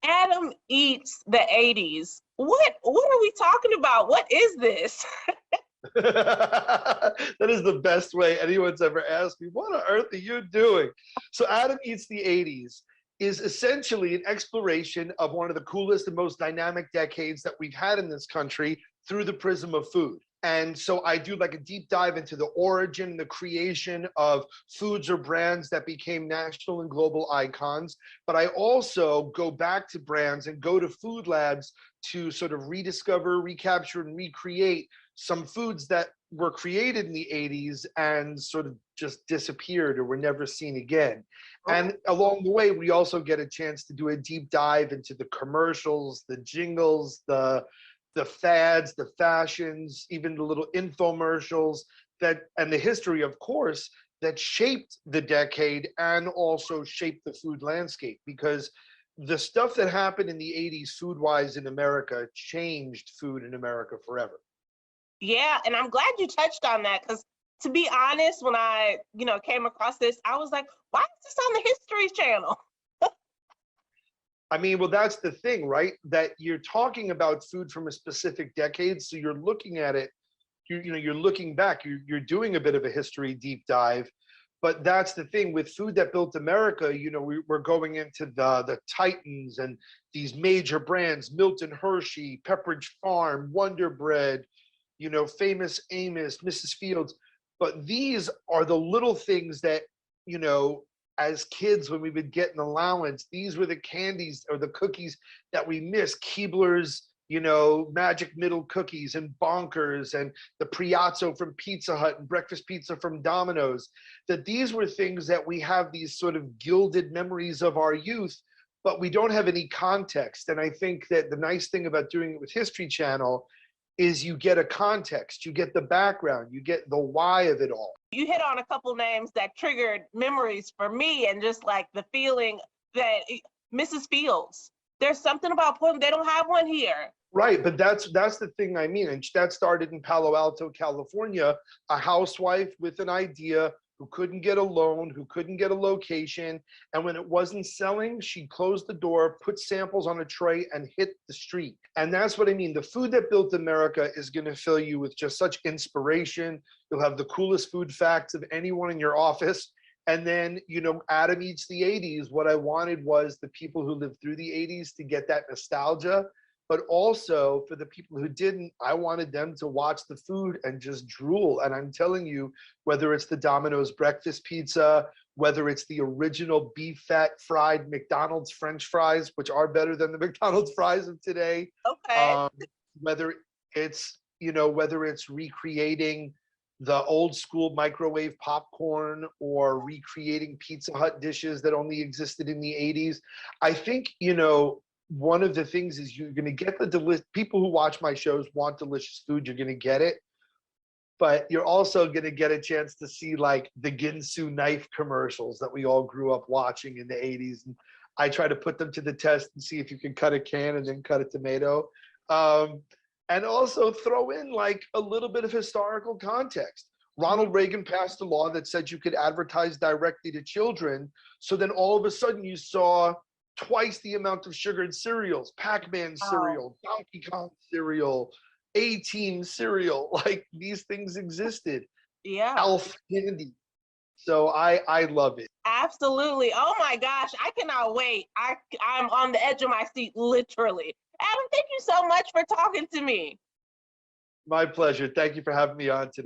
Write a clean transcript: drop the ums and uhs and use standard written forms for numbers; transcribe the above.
Adam eats the 80s. What are we talking about? What is this? That is the best way anyone's ever asked me. What on earth are you doing? So Adam Eats the 80s is essentially an exploration of one of the coolest and most dynamic decades that we've had in this country through the prism of food. And so I do like a deep dive into the origin, the creation of foods or brands that became national and global icons. But I also go back to brands and go to food labs to sort of rediscover, recapture, and recreate some foods that were created in the 80s and sort of just disappeared or were never seen again. And along the way, we also get a chance to do a deep dive into the commercials, the jingles, the fads, the fashions, even the little infomercials that, and the history, of course, that shaped the decade and also shaped the food landscape, because the stuff that happened in the 80s food-wise in America changed food in America forever. Yeah, and I'm glad you touched on that, because to be honest, when I, came across this, I was like, why is this on the History Channel? I mean, well, that's the thing, right? That you're talking about food from a specific decade, so you're looking at it, you're looking back, you're doing a bit of a history deep dive. But that's the thing with food that built America. We're going into the titans and these major brands: Milton Hershey, Pepperidge Farm, Wonder Bread, Famous Amos, Mrs. Fields. But these are the little things that, as kids, when we would get an allowance, these were the candies or the cookies that we missed. Keebler's, Magic Middle cookies, and Bonkers, and the Priazzo from Pizza Hut, and breakfast pizza from Domino's. That these were things that we have these sort of gilded memories of our youth, but we don't have any context. And I think that the nice thing about doing it with History Channel is you get a context, you get the background, you get the why of it all. You hit on a couple names that triggered memories for me, and just like the feeling that Mrs. Fields, there's something about Portland, they don't have one here. Right, but that's the thing I mean. And that started in Palo Alto, California, a housewife with an idea who couldn't get a loan, who couldn't get a location. And when it wasn't selling, she closed the door, put samples on a tray, and hit the street. And that's what I mean. The food that built America is going to fill you with just such inspiration. You'll have the coolest food facts of anyone in your office. And then, Adam Eats the 80s. What I wanted was the people who lived through the 80s to get that nostalgia. But also for the people who didn't, I wanted them to watch the food and just drool. And I'm telling you, whether it's the Domino's breakfast pizza, whether it's the original beef fat fried McDonald's French fries, which are better than the McDonald's fries of today. Okay. Whether it's recreating the old school microwave popcorn or recreating Pizza Hut dishes that only existed in the 80s. I think, one of the things is you're going to get people who watch my shows want delicious food. You're going to get it, but you're also going to get a chance to see like the Ginsu knife commercials that we all grew up watching in the 80s. And I try to put them to the test and see if you can cut a can and then cut a tomato. And also throw in like a little bit of historical context. Ronald Reagan passed a law that said you could advertise directly to children. So then all of a sudden you saw twice the amount of sugar in cereals: Pac-Man cereal, Donkey Kong cereal, A-Team cereal. Like, these things existed. Yeah. Elf candy. So I love it. Absolutely. Oh my gosh, I cannot wait. I'm on the edge of my seat, literally. Adam, thank you so much for talking to me. My pleasure. Thank you for having me on today.